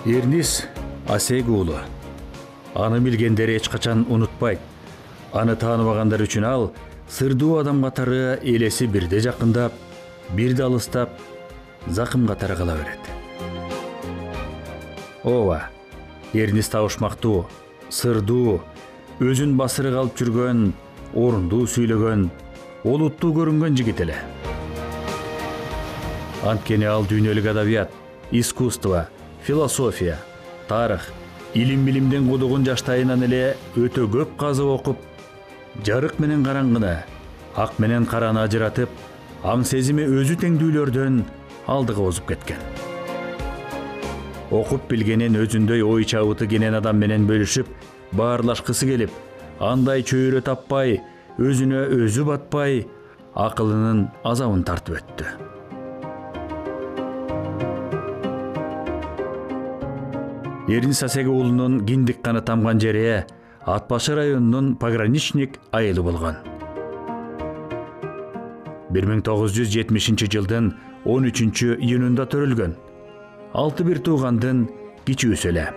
Эрнис Асеги уулу. Аны билгендер эч качан унутпайт. Аны тааныбагандар үчүн ал сырдуу адам катары элеси бирде жакындап, бирде алыстап, закым катары кала берет. Ооба, Эрнис табышмактуу, сырдуу, өзүн басыры калып жүргөн, орундуу сүйлөгөн, олуттуу көрүнгөн жигит эле. Анткени ал дүйнөлүк адабият, искусство, философия, тарых, илим-билимдин кудугун жаштайынан эле өтө көп казып окуп, жарык менен караңгыны, ак менен караны ажыратып, аң сезими өзү теңдүүлөрдөн алдыга озуп кеткен. Окуп билгенин өзүндөй ой чабыты кенен адам менен бөлүшүп, баарлашкысы келип, андай чөйрө таппай, өзүнө өзү батпай, акылынын азабын тартып өттү. Эрнис Асеги уулунун киндик каны тамган жери Ат башы районунун пограничник айылы болгон. 1970 жылдын 13-июнунда төрөлгөн. 6 бир туугандын кичүүсү эле.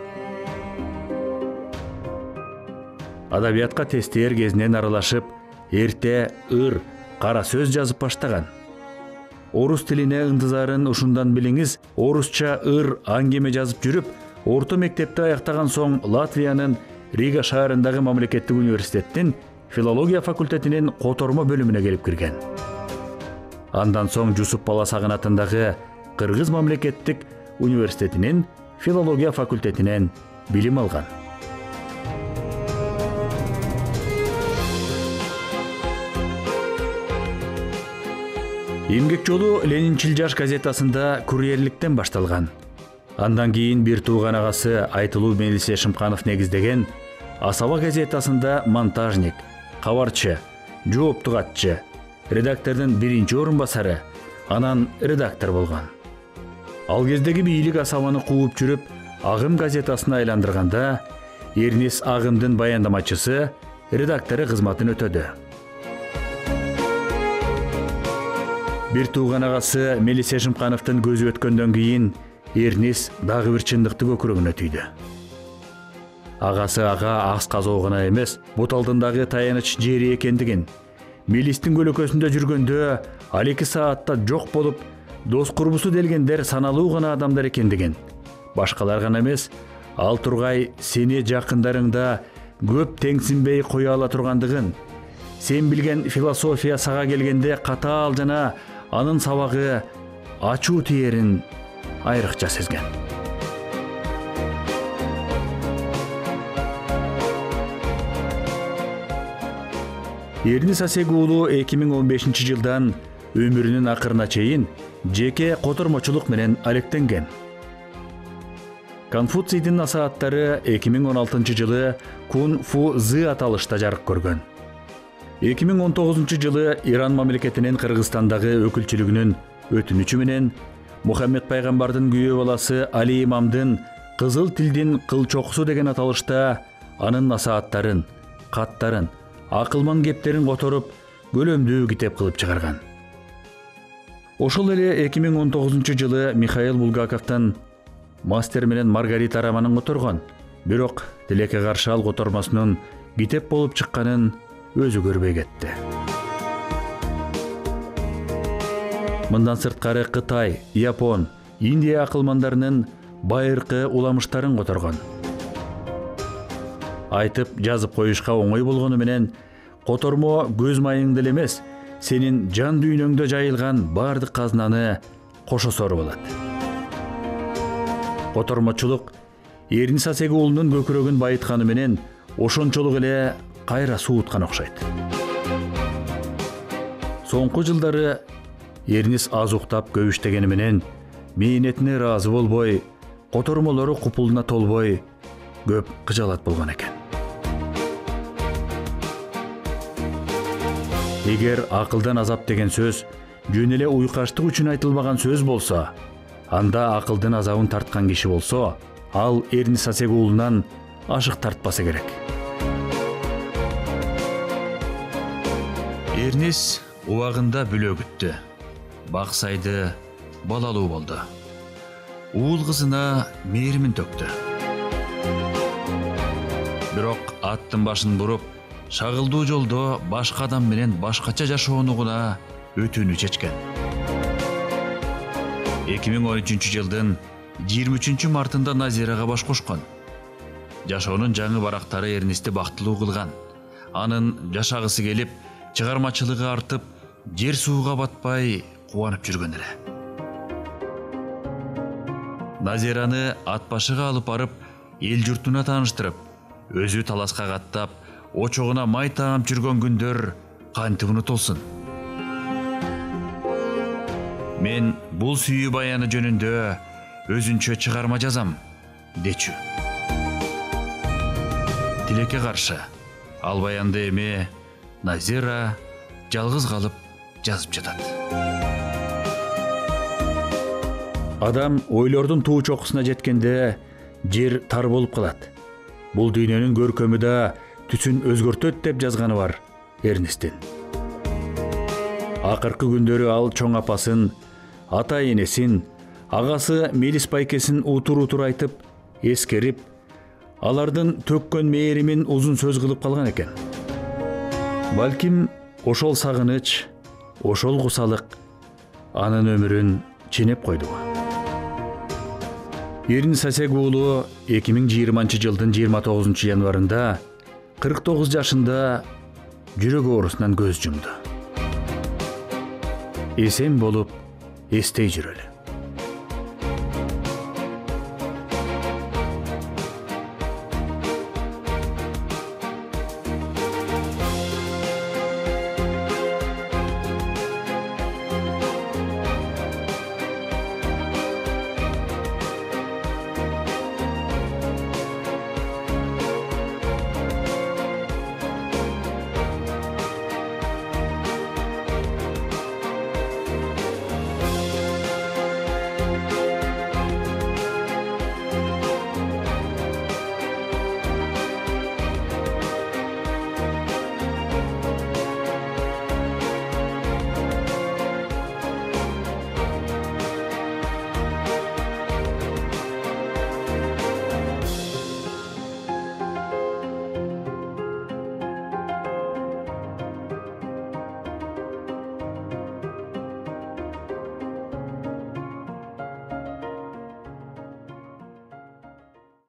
Адабиятка тестер кезинен аралашып, эрте ыр, кара сөз жазып баштаган. Орус тилине ынтызарын ушундан билиңиз, орусча ыр аңгеме жазып жүрүп, орто мектепти аяктаган соң Латвиянын Рига шаарындагы мамлекеттик университеттин филология факультетинин котормо бөлүмүнө келип кирген. Андан соң Жусуп Бала сагынатындагы Кыргыз мамлекеттик университетинин филология факультетинен билим алган. Эмгек жолу Ленинчил жаш газетасында курьерликтен башталган. Андан кийин бир тууган агасы Айтылуу Мелисе Шымканов негиздеген Асаба газетасында монтажник, кабарчы, жооптук атчы, редактордун биринчи орун басары, анан редактор болгон. Ал кездеги бийлик Асабаны кууп жүрүп, Агым газетасына айландырганда, Эрнис Агымдын баяндамачысы, редактору кызматын өтөдү. Бир тууган агасы Мелисе Шымкановдун көзү өткөндөн кийин Эрнис дагы бир чындыкты көкүрөгүнө түйдү. Агасы ага акс-казоо гана эмес, бут алдындагы таяныч жери экендигин, Мелистин көлөкөсүндө жүргөндө ал 2 саатта жок болуп, дос курбусу делгендер саналуу гана адамдар экендигин, башкалар гана эмес, ал тургай сени жакындарыңда көп теңсинбей кое ала тургандыгын, сен билген философия сага келгенде катаал жана анын сабагы ачуу тиерин айрыкча сезген. Эрнис Асеги уулу 2015 жылдан өмүрүнүн акырына чейин жеке котормочулук менен алектенген. Конфуцийдин насааттары 2016 жылы Кун Фу Зы аталышта жарык көргөн. 2019 жылы Иран мамлекетинин Кыргызстандагы өкүлчүлүгүнүн өтүнүчү менен Мухаммед пайгамбардын күйөө баласы Али имамдын Кызыл тилдин кылчокусу деген аталышта анын насааттарын, каттарын, акылман кептерин которуп, көлөмдүү китеп кылып чыгарган. Ошол эле 2019 жылы Михаил Булгаковдон Мастер менен Маргарита романын которгон, бирок тилекке каршы ал котормосунун китеп болуп чыкканын өзү көрбөй кетти. Мындан сырткары Кытай, Япон, Индия акылмандарынын байыркы уламыштарын которгон. Айтып, жазып коюшка оңой болгону менен, котормо көз майыңды эле эмес, сенин жан дүйнөңдө жайылган бардык казнаны кошосору болот. Котормочулук Эрнис Асеги уулунун көкүрөгүн байытканы менен ошончолук эле кайра сууткан окшойт. Соңку жылдары Эрнис аз уктап көп иштегени менен мээнетине ыраазы болбой, котормолору купулуна толбой, көп кыжалат болгон экен. Эгер акылдан азап деген сөз жөн эле уйкаштык үчүн айтылбаган сөз болсо, анда акылдын азабын тарткан киши болсо, ал Эрнис Асеги уулунан ашык тартпасы керек. Эрнис убагында бүлө күттү. Баксайды балалуу болду. уул кызына мээримин төктү. Бирок аттын башын буруп, шагылдуу жолдо башка адам менен башкача жашоону гана өтүүнү чечкен. 2013 жылдын 23 мартында Назирага баш кошкон. Жашоонун жаңы барактары Эрнестти бактылуу кылган. Анын жашагысы келип, чыгармачылыгы артып, жер сууга батпай кубанып жүргөн эле. Назираны ат башыга алып барып, эл журтуна тааныштырып, өзү таласка каттап, очогуна май таап жүргөн күндөр кантип унутулсун. Мен бул сүйүү баяны жөнүндө өзүнчө чыгарма жазам, дечү. Тилекке каршы, ал баянды эми Назира жалгыз калып жазып жатат. Адам ойлордун туу чокусуна жеткенде жер тар болуп калат. Бул дүйнөнүн көркөмү да түсүн өзгөртөт деп жазганы бар Эрнесттин. Акыркы күндөрү ал чоң апасын, ата энесин, агасы Мелис байкесин утур айтып, эскерип, алардын төккөн мээримин узун сөз кылып калган экен. Балким ошол сагыныч, ошол кусалык анын өмүрүн ченеп койдубу. Эрин Сасек уулу 2020 жылдын 29 январында 49 жашында жүрөк оорусунан көз жумду. Эсен болуп, эстей жүрөлү.